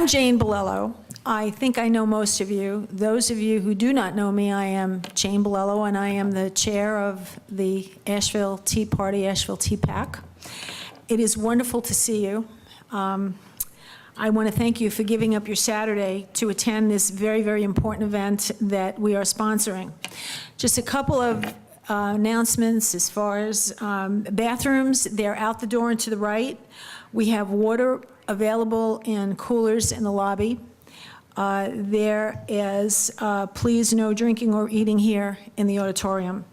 Jane Bolello. I think I know most of you. Those of you who do not know me, I am Jane Bolello, and I am the chair of the Asheville Tea Party, Asheville Tea Pack. It is wonderful to see you. I want to thank you for giving up your Saturday to attend this very, very important event that we are sponsoring. Just a couple of announcements as far as bathrooms. They're out the door and to the right. We have water available in coolers in the lobby. There is, please, no drinking or eating here in the auditorium.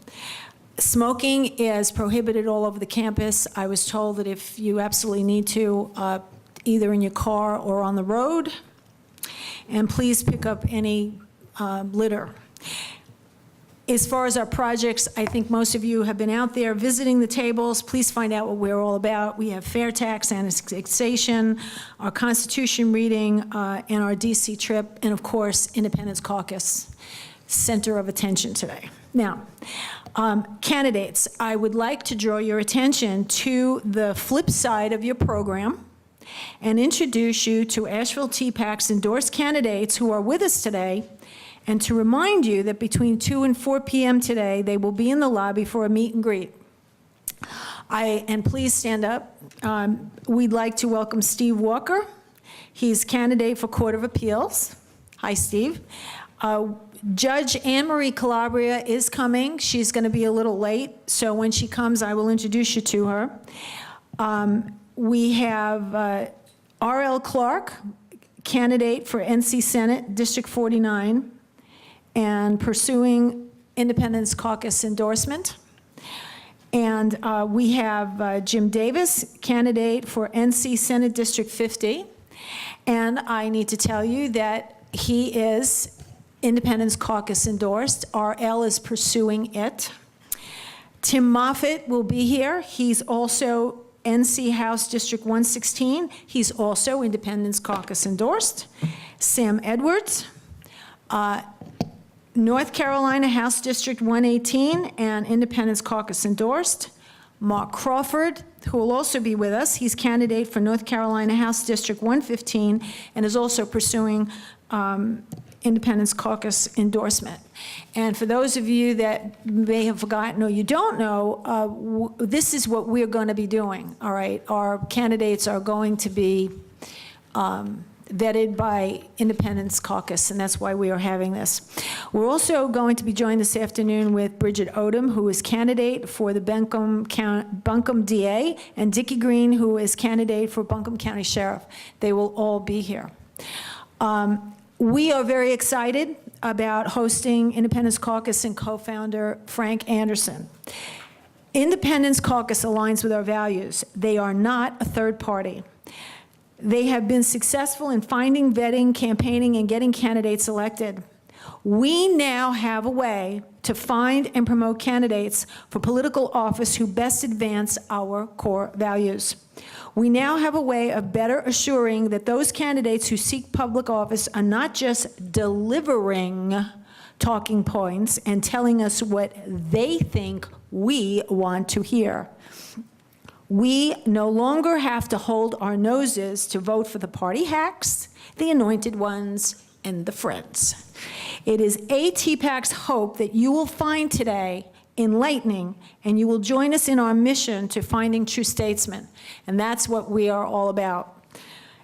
Smoking is prohibited all over the campus. I was told that if you absolutely need to, either in your car or on the road, and please pick up any litter. As far as our projects, I think most of you have been out there visiting the tables. Please find out what we're all about. We have fair tax annexation, our Constitution reading, and our DC trip, and of course, Independence Caucus, center of attention today. Now, candidates, I would like to draw your attention to the flip side of your program and introduce you to Asheville Tea Pack's endorsed candidates who are with us today, and to remind you that between 2 and 4 p.m. today, they will be in the lobby for a meet and greet. And please stand up. We'd like to welcome Steve Walker. He's candidate for Court of Appeals. Hi, Steve. Judge Anne Marie Calabria is coming. She's going to be a little late, so when she comes, I will introduce you to her. We have R.L. Clark, candidate for NC Senate, District 49, and pursuing Independence Caucus endorsement. And we have Jim Davis, candidate for NC Senate District 50. And I need to tell you that he is Independence Caucus endorsed. RL is pursuing it. Tim Moffitt will be here. He's also NC House District 116. He's also Independence Caucus endorsed. Sam Edwards, North Carolina House District 118 and Independence Caucus endorsed. Mark Crawford, who will also be with us. He's candidate for North Carolina House District 115 and is also pursuing Independence Caucus endorsement. And for those of you that may have forgotten or you don't know, this is what we're going to be doing, all right? Our candidates are going to be vetted by Independence Caucus, and that's why we are having this. We're also going to be joined this afternoon with Bridget Odom, who is candidate for the Buncombe DA, and Dickie Green, who is candidate for Buncombe County Sheriff. They will all be here. We are very excited about hosting Independence Caucus and co-founder Frank Anderson. Independence Caucus aligns with our values. They are not a third party. They have been successful in finding, vetting, campaigning, and getting candidates elected. We now have a way to find and promote candidates for political office who best advance our core values. We now have a way of better assuring that those candidates who seek public office are not just delivering talking points and telling us what they think we want to hear. We no longer have to hold our noses to vote for the party hacks, the anointed ones, and the friends. It is ATPAC's hope that you will find today enlightening, and you will join us in our mission to finding true statesmen. And that's what we are all about.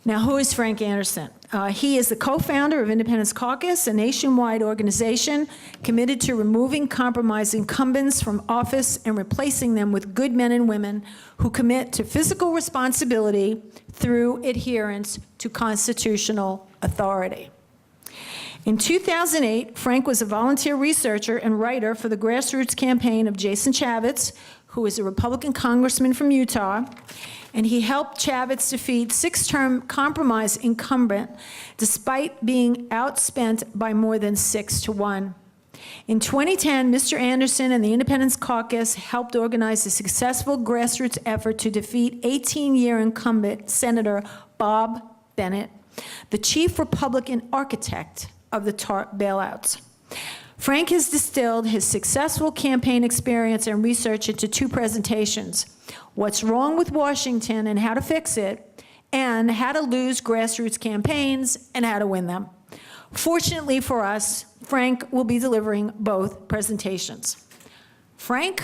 Now, who is Frank Anderson? He is the co-founder of Independence Caucus, a nationwide organization committed to removing compromised incumbents from office and replacing them with good men and women who commit to fiscal responsibility through adherence to constitutional authority. In 2008, Frank was a volunteer researcher and writer for the grassroots campaign of Jason Chaffetz, who is a Republican congressman from Utah, and he helped Chaffetz defeat 6-term compromise incumbent despite being outspent by more than 6-1. In 2010, Mr. Anderson and the Independence Caucus helped organize a successful grassroots effort to defeat 18-year incumbent Senator Bob Bennett, the chief Republican architect of the TARP bailouts. Frank has distilled his successful campaign experience and research into 2 presentations: What's Wrong with Washington and How to Fix It, and how to lose grassroots campaigns and how to win them. Fortunately for us, Frank will be delivering both presentations. Frank,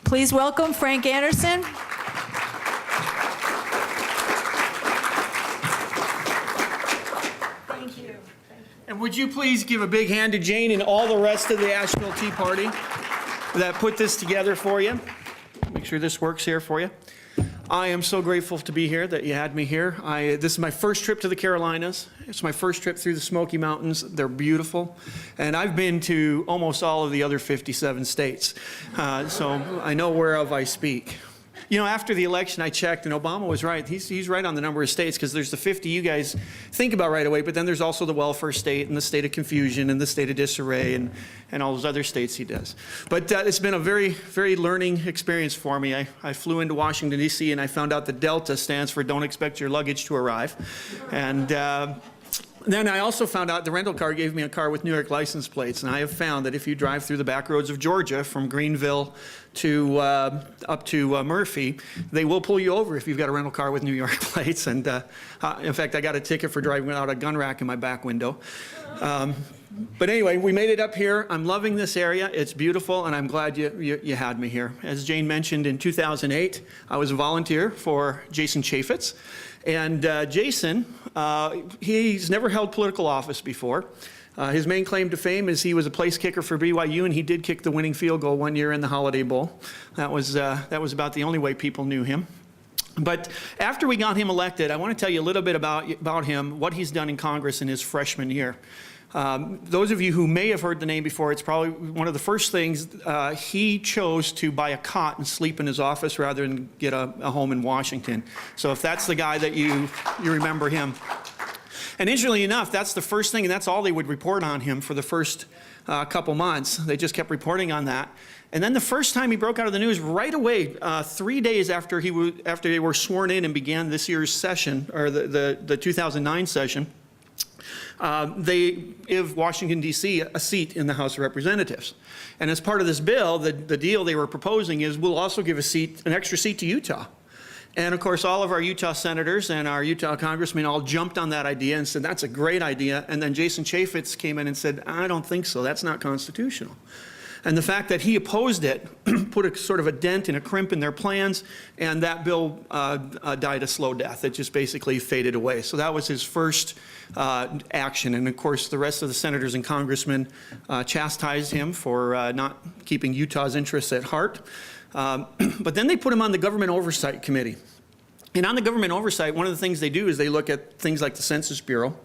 please welcome Frank Anderson. Thank you. And would you please give a big hand to Jane and all the rest of the Asheville Tea Party that put this together for you. Make sure this works here for you. I am so grateful to be here, that you had me here. This is my first trip to the Carolinas. It's my first trip through the Smoky Mountains. They're beautiful. And I've been to almost all of the other 57 states. So I know whereof I speak. You know, after the election, I checked, and Obama was right. He's right on the number of states, because there's the 50 you guys think about right away, but then there's also the welfare state and the state of confusion and the state of disarray and all those other states he does. But it's been a very, very learning experience for me. I flew into Washington, D.C., and I found out that Delta stands for Don't Expect Your Luggage to Arrive. And then I also found out the rental car gave me a car with New York license plates, and I have found that if you drive through the back roads of Georgia from Greenville to up to Murphy, they will pull you over if you've got a rental car with New York plates. And in fact, I got a ticket for driving without a gun rack in my back window. But anyway, we made it up here. I'm loving this area. It's beautiful, and I'm glad you had me here. As Jane mentioned, in 2008, I was a volunteer for Jason Chaffetz. And Jason, he's never held political office before. His main claim to fame is he was a place kicker for BYU, and he did kick the winning field goal one year in the Holiday Bowl. That was about the only way people knew him. But after we got him elected, I want to tell you a little bit about him, what he's done in Congress in his freshman year. Those of you who may have heard the name before, it's probably one of the first things. He chose to buy a cot and sleep in his office rather than get a home in Washington. So if that's the guy that you remember him. And interestingly enough, that's the first thing, and that's all they would report on him for the first couple months. They just kept reporting on that. And then the first time he broke out of the news, right away, 3 days after they were sworn in and began this year's session, or the 2009 session, they give Washington, D.C. a seat in the House of Representatives. And as part of this bill, the deal they were proposing is we'll also give an extra seat to Utah. And of course, all of our Utah senators and our Utah congressmen all jumped on that idea and said, that's a great idea. And then Jason Chaffetz came in and said, I don't think so. That's not constitutional. And the fact that he opposed it put a sort of a dent and a crimp in their plans, and that bill died a slow death. It just basically faded away. So that was his first action. And of course, the rest of the senators and congressmen chastised him for not keeping Utah's interests at heart. But then they put him on the Government Oversight Committee. And on the Government Oversight, one of the things they do is they look at things like the Census Bureau.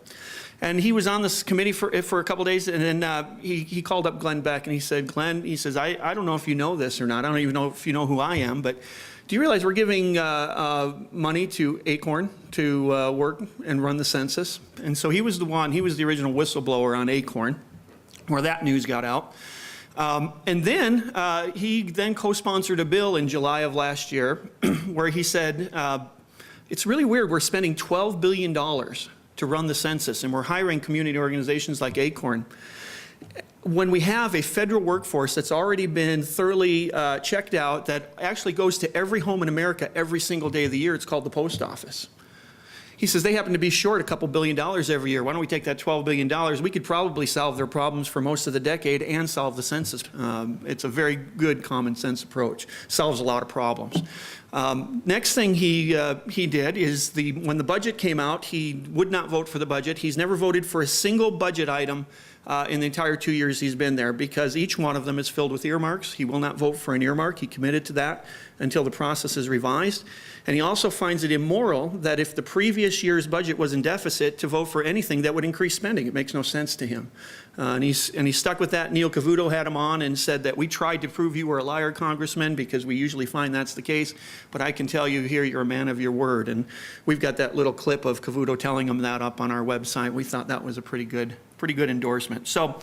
And he was on this committee for a couple days, and then he called up Glenn Beck, and he said, Glenn, he says, I don't know if you know this or not. I don't even know if you know who I am, but do you realize we're giving money to Acorn to work and run the census? And so he was the original whistleblower on Acorn, where that news got out. And then he then co-sponsored a bill in July of last year where he said, it's really weird, we're spending $12 billion to run the census, and we're hiring community organizations like Acorn, when we have a federal workforce that's already been thoroughly checked out, that actually goes to every home in America every single day of the year. It's called the post office. He says they happen to be short a couple $1 billion every year. Why don't we take that $12 billion? We could probably solve their problems for most of the decade and solve the census. It's a very good common sense approach. Solves a lot of problems. Next thing he did is when the budget came out, he would not vote for the budget. He's never voted for a single budget item in the entire 2 years he's been there, because each one of them is filled with earmarks. He will not vote for an earmark. He committed to that until the process is revised. And he also finds it immoral that if the previous year's budget was in deficit, to vote for anything that would increase spending. It makes no sense to him. And he stuck with that. Neil Cavuto had him on and said that we tried to prove you were a liar, Congressman, because we usually find that's the case. But I can tell you here, you're a man of your word. And we've got that little clip of Cavuto telling him that up on our website. We thought that was a pretty good endorsement. So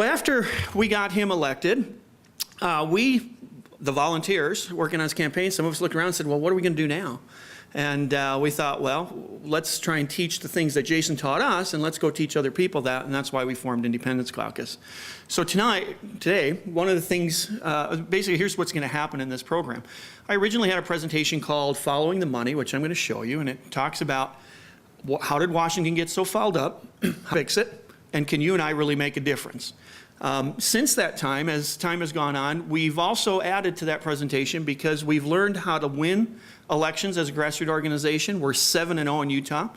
after we got him elected, the volunteers working on his campaign, some of us looked around and said, well, what are we going to do now? And we thought, well, let's try and teach the things that Jason taught us, and let's go teach other people that, and that's why we formed Independence Caucus. So today, one of the things, basically here's what's going to happen in this program. I originally had a presentation called Following the Money, which I'm going to show you, and it talks about how did Washington get so fouled up, fix it, and can you and I really make a difference? Since that time, as time has gone on, we've also added to that presentation because we've learned how to win elections as a grassroots organization. We're 7-0 in Utah.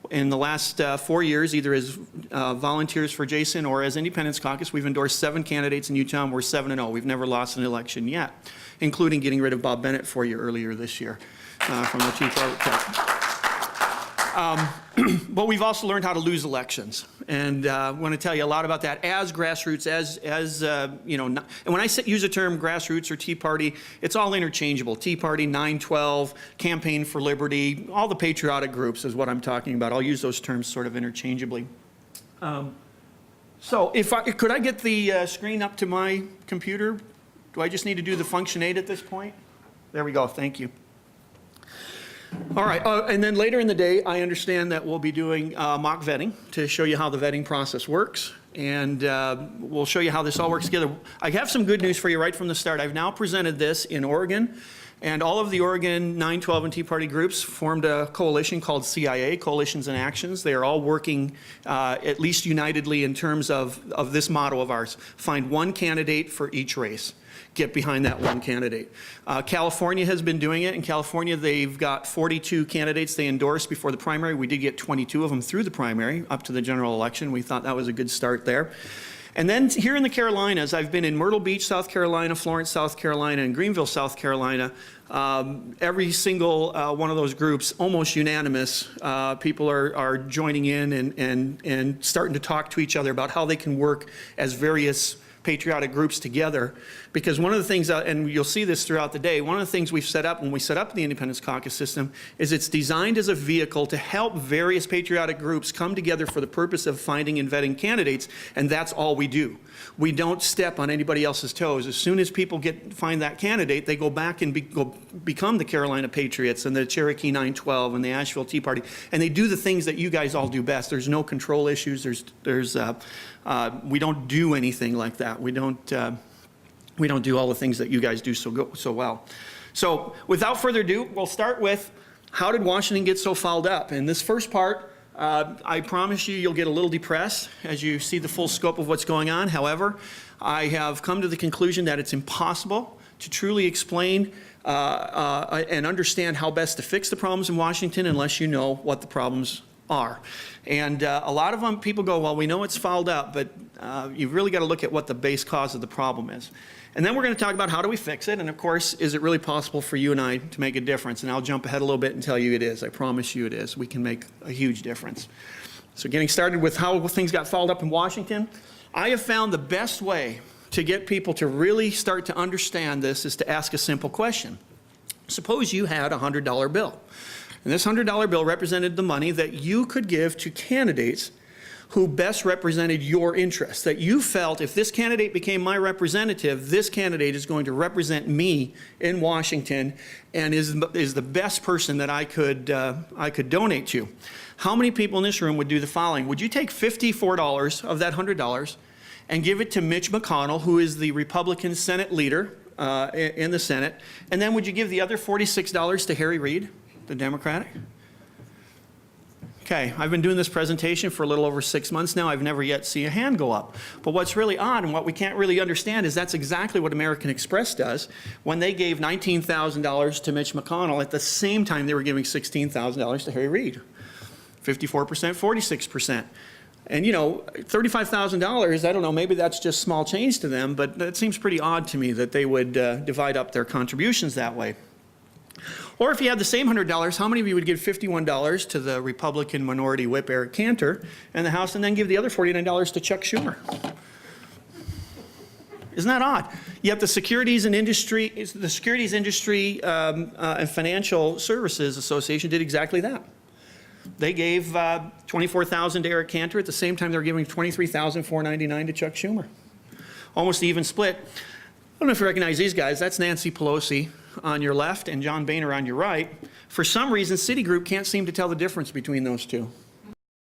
In the last 4 years, either as volunteers for Jason or as Independence Caucus, we've endorsed 7 candidates in Utah, and we're 7-0. We've never lost an election yet, including getting rid of Bob Bennett for you earlier this year from the Tea Party. But we've also learned how to lose elections, and I want to tell you a lot about that as grassroots, you know. And when I use the term grassroots or Tea Party, it's all interchangeable. Tea Party, 9/12, Campaign for Liberty, all the patriotic groups is what I'm talking about. I'll use those terms sort of interchangeably. So, could I get the screen up to my computer? Do I just need to do the function 8 at this point? There we go. Thank you. All right, and then later in the day, I understand that we'll be doing mock vetting to show you how the vetting process works, and we'll show you how this all works together. I have some good news for you right from the start. I've now presented this in Oregon, and all of the Oregon 9/12 and Tea Party groups formed a coalition called CIA, Coalitions in Actions. They are all working at least unitedly in terms of this motto of ours: find one candidate for each race. Get behind that one candidate. California has been doing it. In California, they've got 42 candidates they endorsed before the primary. We did get 22 of them through the primary up to the general election. We thought that was a good start there. And then here in the Carolinas, I've been in Myrtle Beach, South Carolina, Florence, South Carolina, and Greenville, South Carolina. Every single one of those groups, almost unanimous, people are joining in and starting to talk to each other about how they can work as various patriotic groups together. Because one of the things, and you'll see this throughout the day, one of the things we've set up when we set up the Independence Caucus system is it's designed as a vehicle to help various patriotic groups come together for the purpose of finding and vetting candidates, and that's all we do. We don't step on anybody else's toes. As soon as people find that candidate, they go back and become the Carolina Patriots and the Cherokee 9/12 and the Asheville Tea Party, and they do the things that you guys all do best. There's no control issues. We don't do anything like that. We don't do all the things that you guys do so well. So without further ado, we'll start with how did Washington get so fouled up? In this first part, I promise you'll get a little depressed as you see the full scope of what's going on. However, I have come to the conclusion that it's impossible to truly explain and understand how best to fix the problems in Washington unless you know what the problems are. And a lot of them, people go, well, we know it's fouled up, but you've really got to look at what the base cause of the problem is. And then we're going to talk about how do we fix it, and of course, is it really possible for you and I to make a difference? And I'll jump ahead a little bit and tell you it is. I promise you it is. We can make a huge difference. So getting started with how things got fouled up in Washington, I have found the best way to get people to really start to understand this is to ask a simple question. Suppose you had a $100 bill. And this $100 bill represented the money that you could give to candidates who best represented your interests, that you felt if this candidate became my representative, this candidate is going to represent me in Washington and is the best person that I could donate to. How many people in this room would do the following? Would you take $54 of that $100 and give it to Mitch McConnell, who is the Republican Senate leader in the Senate, and then would you give the other $46 to Harry Reid, the Democratic? Okay, I've been doing this presentation for a little over 6 months now. I've never yet seen a hand go up. But what's really odd and what we can't really understand is that's exactly what American Express does when they gave $19,000 to Mitch McConnell. At the same time, they were giving $16,000 to Harry Reid. 54%, 46%. And you know, $35,000, I don't know, maybe that's just small change to them, but that seems pretty odd to me that they would divide up their contributions that way. Or if you had the same $100, how many of you would give $51 to the Republican Minority Whip Eric Cantor in the House and then give the other $49 to Chuck Schumer? Isn't that odd? Yet the Securities Industry and Financial Services Association did exactly that. They gave $24,000 to Eric Cantor. At the same time, they were giving $23,499 to Chuck Schumer. Almost even split. I don't know if you recognize these guys. That's Nancy Pelosi on your left and John Boehner on your right For some reason, Citigroup can't seem to tell the difference between those two.